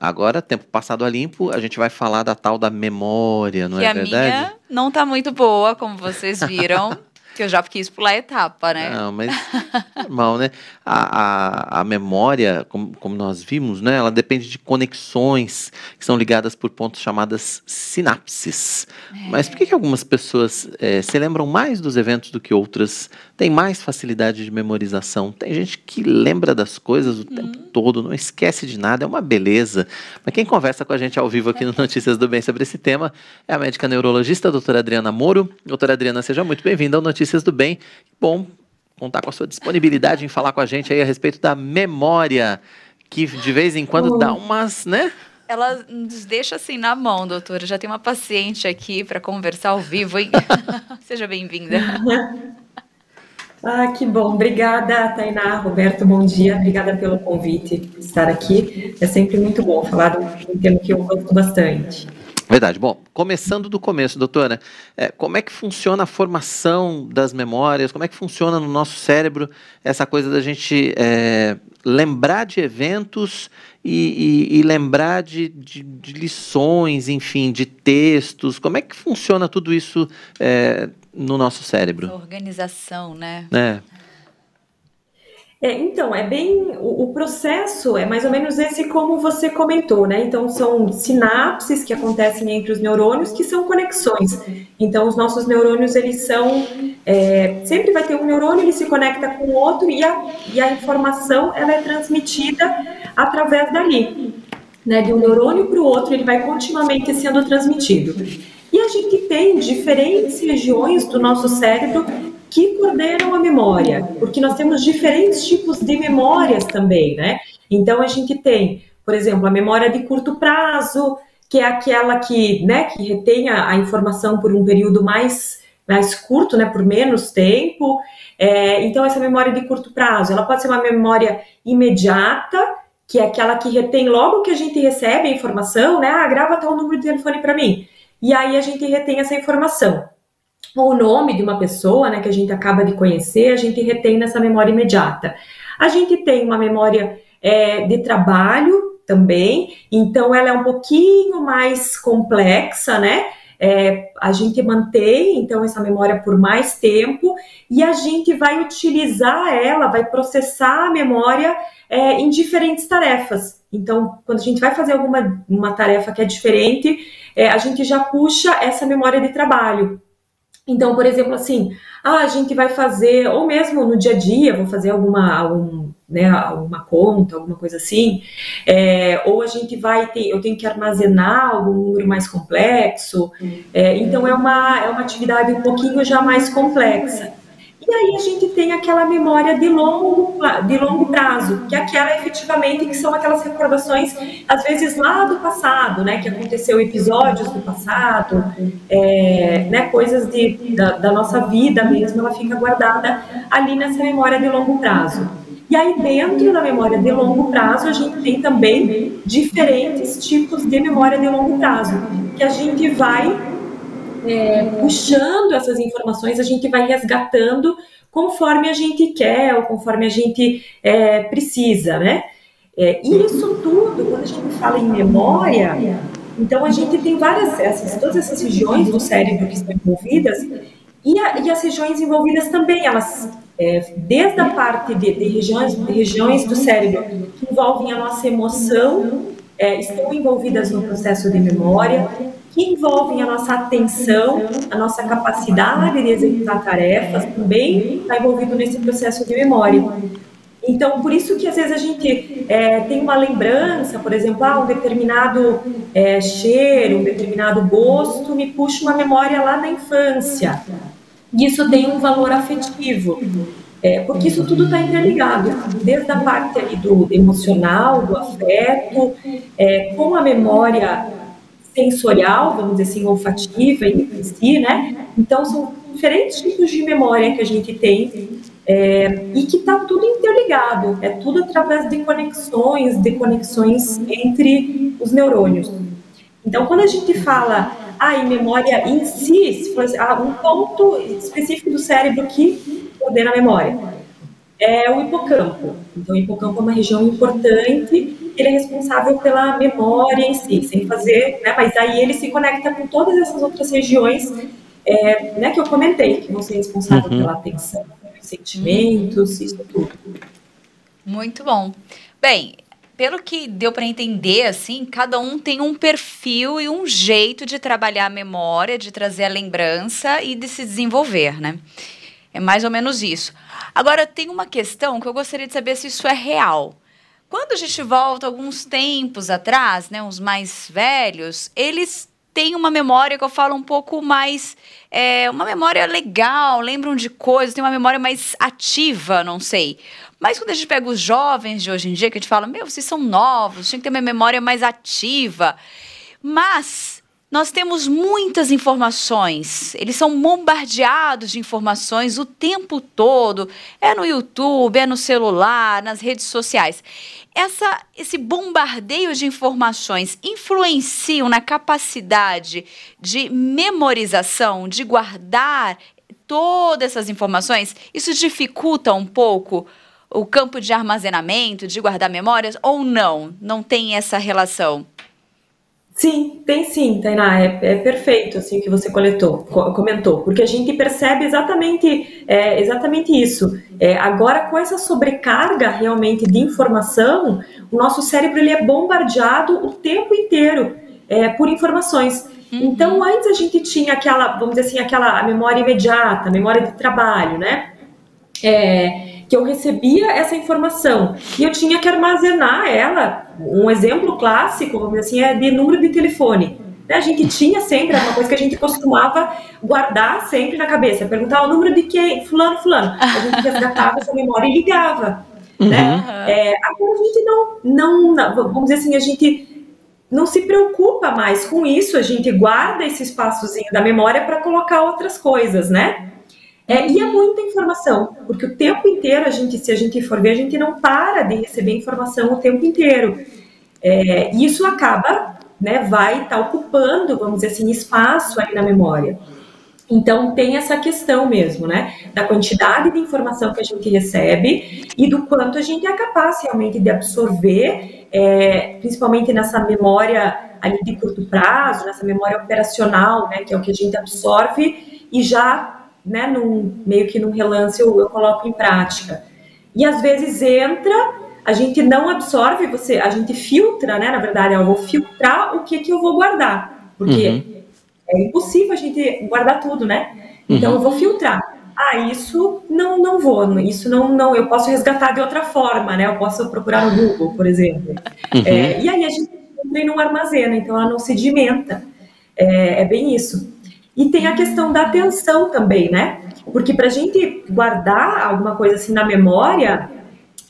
Agora, tempo passado a limpo, a gente vai falar da tal da memória, não Que é a verdade? minha não tá muito boa, como vocês viram, que eu já quis pular a etapa, né? Não, mas normal, né? A memória, como nós vimos, né? Ela depende de conexões que são ligadas por pontos chamadas sinapses. Mas por que que algumas pessoas se lembram mais dos eventos do que outras? Tem mais facilidade de memorização? Tem gente que lembra das coisas o tempo todo, não esquece de nada, é uma beleza. Mas quem conversa com a gente ao vivo aqui no Notícias do Bem sobre esse tema é a médica neurologista, a doutora Adriana Moro. Doutora Adriana, seja muito bem-vinda ao Notícias do Bem. Bom contar com a sua disponibilidade em falar com a gente aí a respeito da memória, que de vez em quando dá umas, né? Ela nos deixa assim na mão, doutora. Já tem uma paciente aqui para conversar ao vivo, hein? Seja bem-vinda. Ah, que bom. Obrigada, Tainá, Roberto, bom dia. Obrigada pelo convite por estar aqui. É sempre muito bom falar de um tema que eu gosto bastante. Verdade. Bom, começando do começo, doutora, como é que funciona a formação das memórias? Como é que funciona no nosso cérebro essa coisa da gente lembrar de eventos e lembrar de lições, enfim, de textos? Como é que funciona tudo isso no nosso cérebro? A organização, né? Então, é bem. O processo é mais ou menos esse como você comentou, né? Então, são sinapses que acontecem entre os neurônios, que são conexões. Então, os nossos neurônios, eles são. Sempre vai ter um neurônio, ele se conecta com o outro e a informação ela é transmitida através dali. Né? De um neurônio para o outro, ele vai continuamente sendo transmitido. E a gente tem diferentes regiões do nosso cérebro que coordenam a memória, porque nós temos diferentes tipos de memórias também, né? Então a gente tem, por exemplo, a memória de curto prazo, que é aquela que, né, que retém a informação por um período mais curto, né, por menos tempo. Então essa memória de curto prazo, ela pode ser uma memória imediata, que é aquela que retém logo que a gente recebe a informação, né? Ah, grava tal número de telefone para mim. E aí a gente retém essa informação. O nome de uma pessoa, né, que a gente acaba de conhecer, a gente retém nessa memória imediata. A gente tem uma memória de trabalho também, então ela é um pouquinho mais complexa, né? A gente mantém, então, essa memória por mais tempo e a gente vai utilizar ela, vai processar a memória em diferentes tarefas. Então, quando a gente vai fazer uma tarefa que é diferente, a gente já puxa essa memória de trabalho. Então, por exemplo, assim, a gente vai fazer, ou mesmo no dia a dia, vou fazer alguma conta, alguma coisa assim, ou a gente eu tenho que armazenar algum número mais complexo, então é uma atividade um pouquinho já mais complexa. E aí a gente tem aquela memória de longo prazo, que é aquela efetivamente que são aquelas recordações, às vezes lá do passado, né, que aconteceu episódios do passado, né, coisas da nossa vida mesmo, ela fica guardada ali nessa memória de longo prazo. E aí dentro da memória de longo prazo, a gente tem também diferentes tipos de memória de longo prazo, que a gente vai puxando essas informações, a gente vai resgatando conforme a gente quer ou conforme a gente precisa, né? E isso tudo, quando a gente fala em memória, então a gente tem todas essas regiões do cérebro que estão envolvidas e as regiões envolvidas também, elas desde a parte de regiões do cérebro que envolvem a nossa emoção, estão envolvidas no processo de memória, que envolvem a nossa atenção, a nossa capacidade de executar tarefas, também está envolvido nesse processo de memória. Então, por isso que às vezes a gente tem uma lembrança, por exemplo, um determinado cheiro, um determinado gosto, me puxa uma memória lá da infância. Isso tem um valor afetivo, porque isso tudo está interligado, desde a parte ali do emocional, do afeto, com a memória sensorial, vamos dizer assim, olfativa em si, né? Então, são diferentes tipos de memória que a gente tem e que está tudo interligado, é tudo através de conexões entre os neurônios. Então, quando a gente fala em memória em si, se for um ponto específico do cérebro que coordena a memória, é o hipocampo. Então, o hipocampo é uma região importante, ele é responsável pela memória em si, sem fazer, né? Mas aí ele se conecta com todas essas outras regiões, né, que eu comentei, que vão ser responsáveis pela atenção, pelos sentimentos, isso tudo. Muito bom. Bem, pelo que deu para entender, assim, cada um tem um perfil e um jeito de trabalhar a memória, de trazer a lembrança e de se desenvolver, né? É mais ou menos isso. Agora, tem uma questão que eu gostaria de saber se isso é real. Quando a gente volta alguns tempos atrás, né, os mais velhos, eles têm uma memória que eu falo um pouco mais, uma memória legal, lembram de coisas, tem uma memória mais ativa, não sei. Mas quando a gente pega os jovens de hoje em dia, que a gente fala, meu, vocês são novos, tinha que ter uma memória mais ativa. Mas nós temos muitas informações, eles são bombardeados de informações o tempo todo, é no YouTube, é no celular, nas redes sociais. Esse bombardeio de informações influenciam na capacidade de memorização, de guardar todas essas informações? Isso dificulta um pouco o campo de armazenamento, de guardar memórias, ou não? Não tem essa relação? Sim, tem sim, Tainá, é perfeito assim, o que você comentou, porque a gente percebe exatamente isso. Agora, com essa sobrecarga realmente de informação, o nosso cérebro ele é bombardeado o tempo inteiro por informações. Então, antes a gente tinha aquela, vamos dizer assim, aquela memória imediata, a memória de trabalho, né? Que eu recebia essa informação e eu tinha que armazenar ela. Um exemplo clássico, vamos dizer assim, é de número de telefone. A gente tinha sempre, uma coisa que a gente costumava guardar sempre na cabeça, perguntar o número de quem, fulano. A gente resgatava essa memória e ligava. Né? Agora a gente não, vamos dizer assim, a gente não se preocupa mais com isso, a gente guarda esse espaçozinho da memória para colocar outras coisas, né? E é muita informação, porque o tempo inteiro, se a gente for ver, a gente não para de receber informação o tempo inteiro. E isso acaba, né, vai estar ocupando, vamos dizer assim, espaço aí na memória. Então, tem essa questão mesmo, né, da quantidade de informação que a gente recebe e do quanto a gente é capaz realmente de absorver, principalmente nessa memória ali de curto prazo, nessa memória operacional, né, que é o que a gente absorve e já, né, meio que num relance eu coloco em prática. E às vezes a gente não absorve, a gente filtra, né, na verdade, eu vou filtrar o que eu vou guardar, porque é impossível a gente guardar tudo, né? Então eu vou filtrar. Isso não vou, isso não, eu posso resgatar de outra forma, né? Eu posso procurar no Google, por exemplo. E aí a gente não armazena, então ela não sedimenta. É bem isso. E tem a questão da atenção também, né? Porque para a gente guardar alguma coisa assim na memória,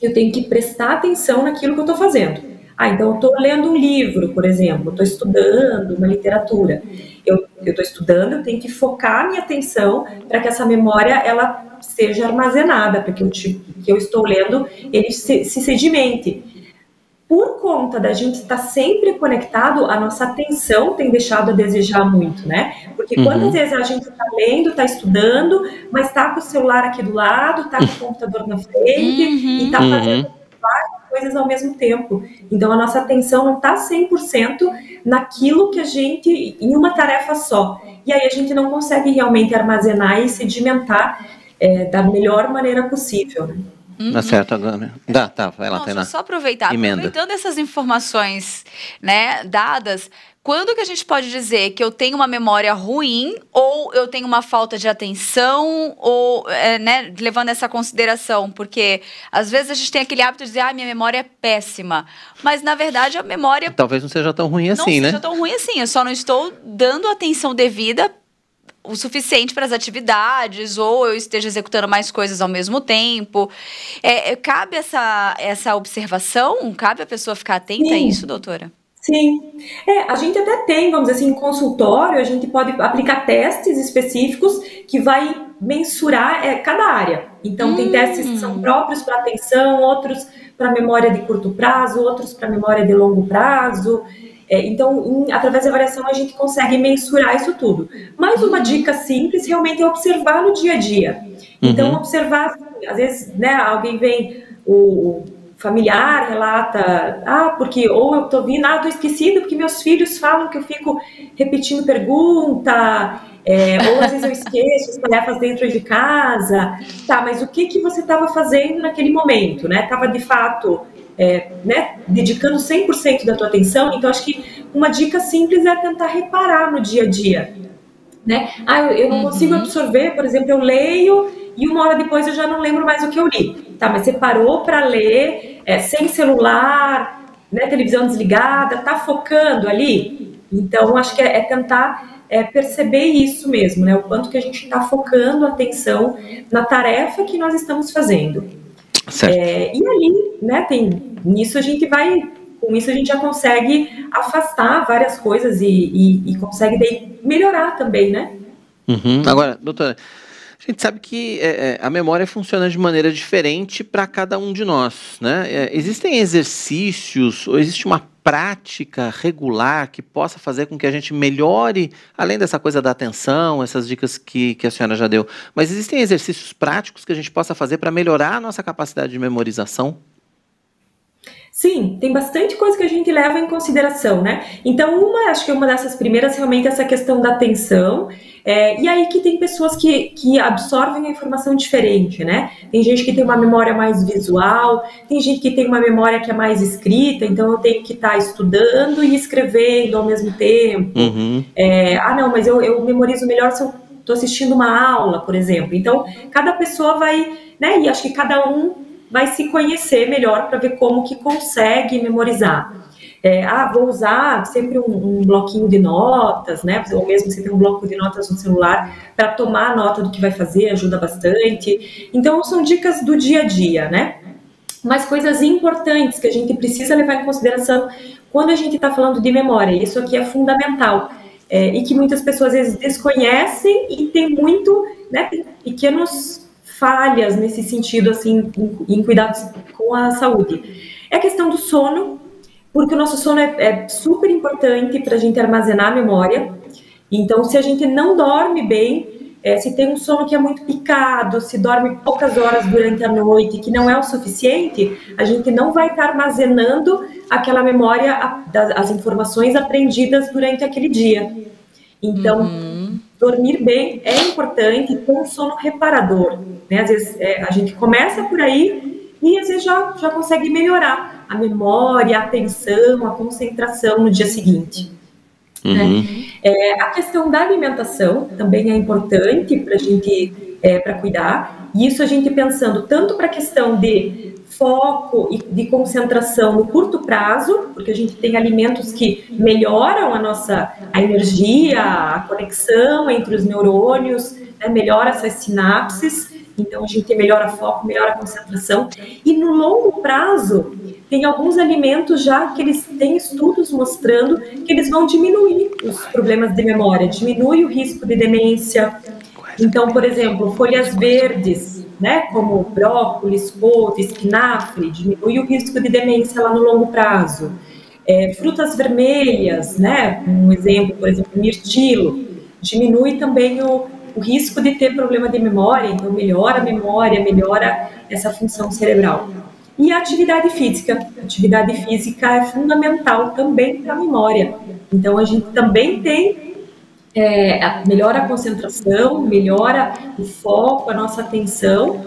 eu tenho que prestar atenção naquilo que eu estou fazendo. Então eu estou lendo um livro, por exemplo, estou estudando uma literatura. Eu estou estudando, eu tenho que focar a minha atenção para que essa memória ela seja armazenada, para que o que eu estou lendo ele se sedimente. Por conta da gente estar sempre conectado, a nossa atenção tem deixado a desejar muito, né? Porque quantas vezes a gente está lendo, está estudando, mas está com o celular aqui do lado, está com o computador na frente e está fazendo várias coisas ao mesmo tempo. Então, a nossa atenção não está 100% naquilo que a gente, em uma tarefa só. E aí a gente não consegue realmente armazenar e sedimentar da melhor maneira possível, né? Tá certo, agora. Vai lá, Tainá. Só aproveitando essas informações, né, dadas, quando que a gente pode dizer que eu tenho uma memória ruim ou eu tenho uma falta de atenção, ou, né, levando essa consideração, porque às vezes a gente tem aquele hábito de dizer, minha memória é péssima, mas na verdade a memória... Talvez não seja tão ruim assim, né? Não seja tão ruim assim, eu só não estou dando atenção devida o suficiente para as atividades, ou eu esteja executando mais coisas ao mesmo tempo. Cabe essa observação? Cabe a pessoa ficar atenta a isso, doutora? Sim. A gente até tem, vamos dizer assim, em consultório, a gente pode aplicar testes específicos que vai mensurar cada área. Então, tem testes que são próprios para atenção, outros para memória de curto prazo, outros para memória de longo prazo. Então, através da avaliação, a gente consegue mensurar isso tudo. Mas uma dica simples realmente é observar no dia a dia. Então, observar, às vezes, né, alguém vem, o familiar relata, porque ou eu tô vindo, tô esquecido porque meus filhos falam que eu fico repetindo pergunta, ou às vezes eu esqueço as tarefas dentro de casa. Tá, mas o que você estava fazendo naquele momento, né? Estava de fato, né, dedicando 100% da tua atenção? Então, acho que uma dica simples é tentar reparar no dia a dia, né? Eu não consigo absorver, por exemplo, eu leio e uma hora depois eu já não lembro mais o que eu li. Tá, mas você parou para ler, sem celular, né, televisão desligada, tá focando ali? Então, acho que é tentar perceber isso mesmo, né? O quanto que a gente está focando a atenção na tarefa que nós estamos fazendo. Certo. E ali, né, nisso a gente vai, com isso a gente já consegue afastar várias coisas e consegue daí melhorar também, né? Agora, doutora, a gente sabe que a memória funciona de maneira diferente para cada um de nós, né? Existem exercícios ou existe uma prática regular que possa fazer com que a gente melhore, além dessa coisa da atenção, essas dicas que a senhora já deu, mas existem exercícios práticos que a gente possa fazer para melhorar a nossa capacidade de memorização? Sim, tem bastante coisa que a gente leva em consideração, né? Então, acho que uma dessas primeiras realmente é essa questão da atenção, e aí que tem pessoas que absorvem a informação diferente, né? Tem gente que tem uma memória mais visual, tem gente que tem uma memória que é mais escrita, então eu tenho que estar estudando e escrevendo ao mesmo tempo. Não, mas eu memorizo melhor se eu estou assistindo uma aula, por exemplo. Então, cada pessoa vai, né? E acho que cada um vai se conhecer melhor para ver como que consegue memorizar. Vou usar sempre um bloquinho de notas, né? Ou mesmo você tem um bloco de notas no celular para tomar nota do que vai fazer, ajuda bastante. Então, são dicas do dia a dia, né? Mas coisas importantes que a gente precisa levar em consideração quando a gente está falando de memória. Isso aqui é fundamental. E que muitas pessoas, às vezes, desconhecem e tem muito, né? Tem pequenos falhas nesse sentido, assim, em cuidados com a saúde. É a questão do sono, porque o nosso sono é super importante para a gente armazenar a memória. Então, se a gente não dorme bem, se tem um sono que é muito picado, se dorme poucas horas durante a noite, que não é o suficiente, a gente não vai estar armazenando aquela memória, as informações aprendidas durante aquele dia. Então, dormir bem é importante, ter um sono reparador, né? Às vezes a gente começa por aí e às vezes já consegue melhorar a memória, a atenção, a concentração no dia seguinte. Né? A questão da alimentação também é importante para a gente para cuidar, e isso a gente pensando tanto para a questão de foco e de concentração no curto prazo, porque a gente tem alimentos que melhoram a energia, a conexão entre os neurônios, né, melhora essas sinapses, então a gente melhora foco, melhora a concentração. E no longo prazo, tem alguns alimentos já que eles têm estudos mostrando que eles vão diminuir os problemas de memória, diminui o risco de demência. Então, por exemplo, folhas verdes, né, como brócolis, couve, espinafre, diminui o risco de demência lá no longo prazo. Frutas vermelhas, né, um exemplo, por exemplo, mirtilo, diminui também o risco de ter problema de memória, então melhora a memória, melhora essa função cerebral. E a atividade física é fundamental também para a memória. Então, a gente também tem melhora a concentração, melhora o foco, a nossa atenção,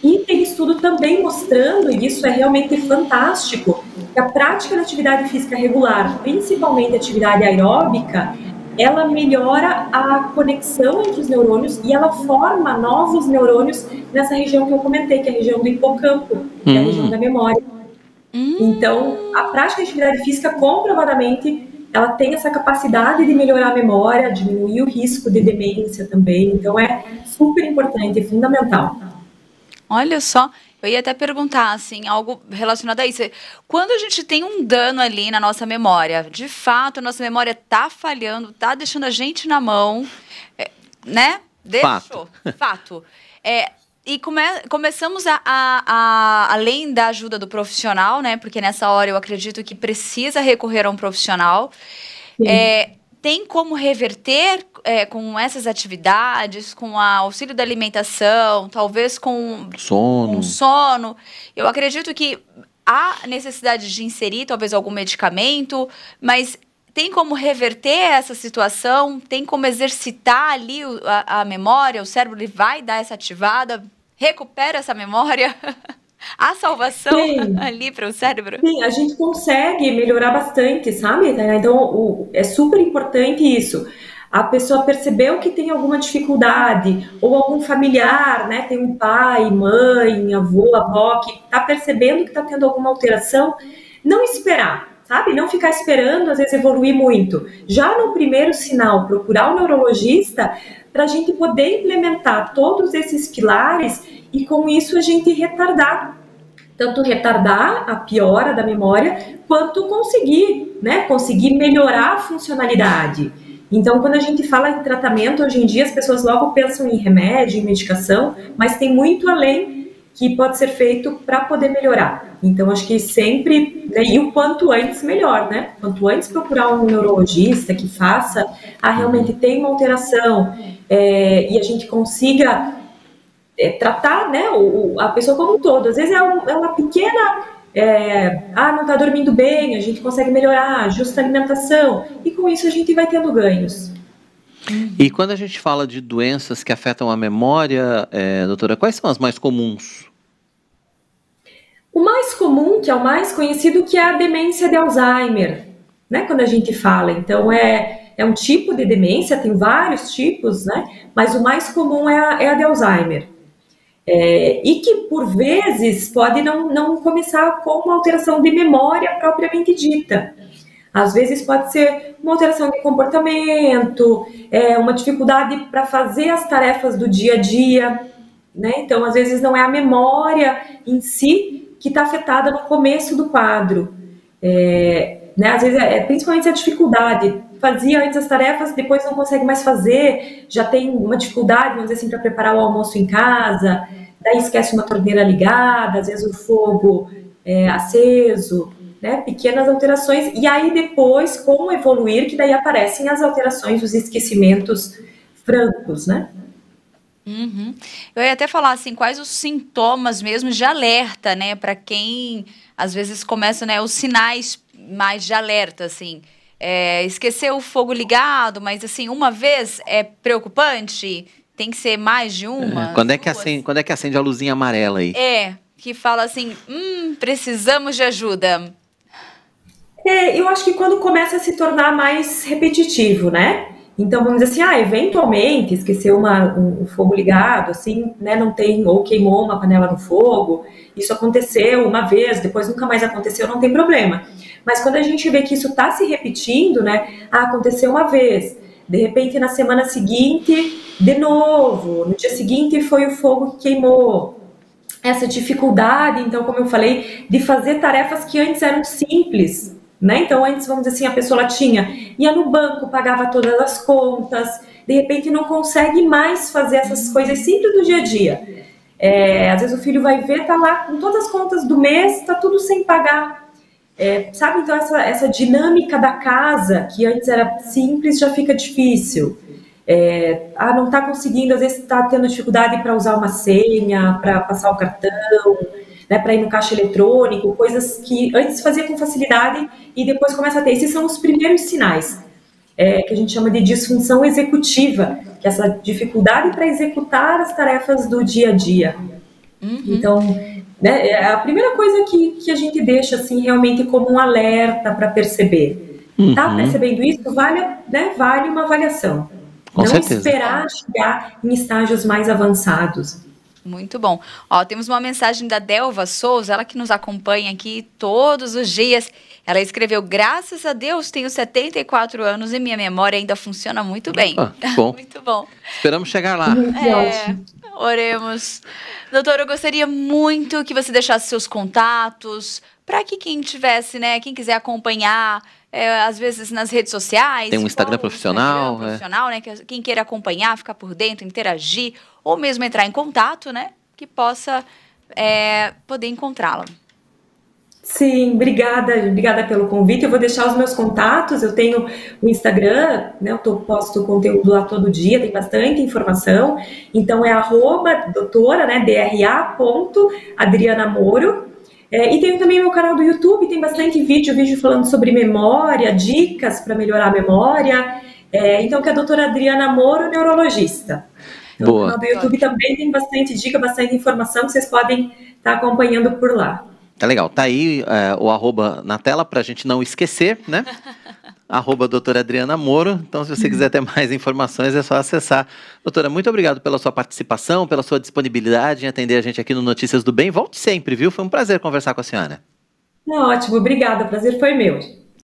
e tem estudo também mostrando, e isso é realmente fantástico, que a prática da atividade física regular, principalmente a atividade aeróbica, ela melhora a conexão entre os neurônios e ela forma novos neurônios nessa região que eu comentei, que é a região do hipocampo, que é a região da memória. Então, a prática de atividade física, comprovadamente, ela tem essa capacidade de melhorar a memória, diminuir o risco de demência também. Então, é super importante, é fundamental. Olha só, eu ia até perguntar, assim, algo relacionado a isso. Quando a gente tem um dano ali na nossa memória, de fato, a nossa memória tá falhando, tá deixando a gente na mão, né? Deixou. Fato. começamos além da ajuda do profissional, né? Porque nessa hora eu acredito que precisa recorrer a um profissional. Tem como reverter com essas atividades, com o auxílio da alimentação, talvez com sono. Eu acredito que há necessidade de inserir talvez algum medicamento, mas tem como reverter essa situação? Tem como exercitar ali a memória? O cérebro ele vai dar essa ativada, recupera essa memória? Há salvação ali para o cérebro? Sim, a gente consegue melhorar bastante, sabe? Então, é super importante isso. A pessoa percebeu que tem alguma dificuldade, ou algum familiar, né? Tem um pai, mãe, avô, avó, que está percebendo que está tendo alguma alteração, não esperar, sabe? Não ficar esperando, às vezes, evoluir muito. Já no primeiro sinal, procurar o neurologista para a gente poder implementar todos esses pilares e, com isso, a gente tanto retardar a piora da memória, quanto conseguir melhorar a funcionalidade. Então, quando a gente fala em tratamento, hoje em dia, as pessoas logo pensam em remédio, em medicação, mas tem muito além que pode ser feito para poder melhorar. Então, acho que sempre, né, e o quanto antes, melhor, né? Quanto antes procurar um neurologista que faça, realmente tem uma alteração, e a gente consiga tratar, né, a pessoa como um todo. Às vezes é uma pequena, não está dormindo bem, a gente consegue melhorar, ajusta a alimentação, e com isso a gente vai tendo ganhos. E quando a gente fala de doenças que afetam a memória, doutora, quais são as mais comuns? O mais comum, que é o mais conhecido, que é a demência de Alzheimer, né, quando a gente fala. Então, é um tipo de demência, tem vários tipos, né, mas o mais comum é a de Alzheimer. E que, por vezes, pode não começar com uma alteração de memória propriamente dita. Às vezes pode ser uma alteração de comportamento, uma dificuldade para fazer as tarefas do dia a dia, né? Então, às vezes, não é a memória em si que está afetada no começo do quadro. Né? Às vezes, principalmente a dificuldade. Fazia antes as tarefas, depois não consegue mais fazer, já tem uma dificuldade, vamos dizer assim, para preparar o almoço em casa, daí esquece uma torneira ligada, às vezes o fogo aceso, né? Pequenas alterações, e aí depois, com o evoluir, que daí aparecem as alterações, os esquecimentos francos, né? Uhum. Eu ia até falar assim, quais os sintomas mesmo de alerta, né? Para quem, às vezes, começa, né, os sinais mais de alerta, assim. Esquecer o fogo ligado, mas assim, uma vez é preocupante? Tem que ser mais de uma? Quando é que acende a luzinha amarela aí? Que fala assim, precisamos de ajuda. Eu acho que quando começa a se tornar mais repetitivo, né? Então, vamos dizer assim, eventualmente esqueceu um fogo ligado, assim, né, não tem, ou queimou uma panela no fogo, isso aconteceu uma vez, depois nunca mais aconteceu, não tem problema. Mas quando a gente vê que isso está se repetindo, né, aconteceu uma vez, de repente na semana seguinte, de novo, no dia seguinte foi o fogo que queimou. Essa dificuldade, então, como eu falei, de fazer tarefas que antes eram simples, né? Então, antes, vamos dizer assim, a pessoa ia no banco, pagava todas as contas, de repente não consegue mais fazer essas coisas simples do dia a dia. Às vezes o filho vai ver, tá lá com todas as contas do mês, tá tudo sem pagar. Sabe, então essa dinâmica da casa, que antes era simples, já fica difícil. Não está conseguindo, às vezes está tendo dificuldade para usar uma senha, para passar o cartão, né, para ir no caixa eletrônico, coisas que antes fazia com facilidade e depois começa a ter. Esses são os primeiros sinais, que a gente chama de disfunção executiva, que é essa dificuldade para executar as tarefas do dia a dia. Uhum. Então, né, é a primeira coisa que a gente deixa assim, realmente como um alerta para perceber. Tá percebendo isso? Vale uma avaliação. Com não certeza. Esperar chegar em estágios mais avançados. Muito bom. Temos uma mensagem da Delva Souza, ela que nos acompanha aqui todos os dias. Ela escreveu, graças a Deus, tenho 74 anos e minha memória ainda funciona muito bem. Bom. Muito bom. Esperamos chegar lá. Oremos. Doutora, eu gostaria muito que você deixasse seus contatos, para que quem tivesse, né, quem quiser acompanhar, às vezes nas redes sociais. Tem um Instagram profissional. Né? Quem queira acompanhar, ficar por dentro, interagir, ou mesmo entrar em contato, né? que possa poder encontrá-la. Sim, obrigada pelo convite. Eu vou deixar os meus contatos. Eu tenho o Instagram, né? Eu posto conteúdo lá todo dia, tem bastante informação. Então é @doutora, né? DRA.AdrianaMoro. E tenho também meu canal do YouTube, tem bastante vídeo falando sobre memória, dicas para melhorar a memória. Então, que é a doutora Adriana Moro, neurologista. Então, Boa. o canal do YouTube também tem bastante dica, bastante informação que vocês podem estar acompanhando por lá. Tá legal. Tá aí o arroba na tela pra gente não esquecer, né? @doutora Adriana Moro. Então, se você quiser ter mais informações, é só acessar. Doutora, muito obrigado pela sua participação, pela sua disponibilidade em atender a gente aqui no Notícias do Bem. Volte sempre, viu? Foi um prazer conversar com a senhora. Ótimo, obrigada. O prazer foi meu.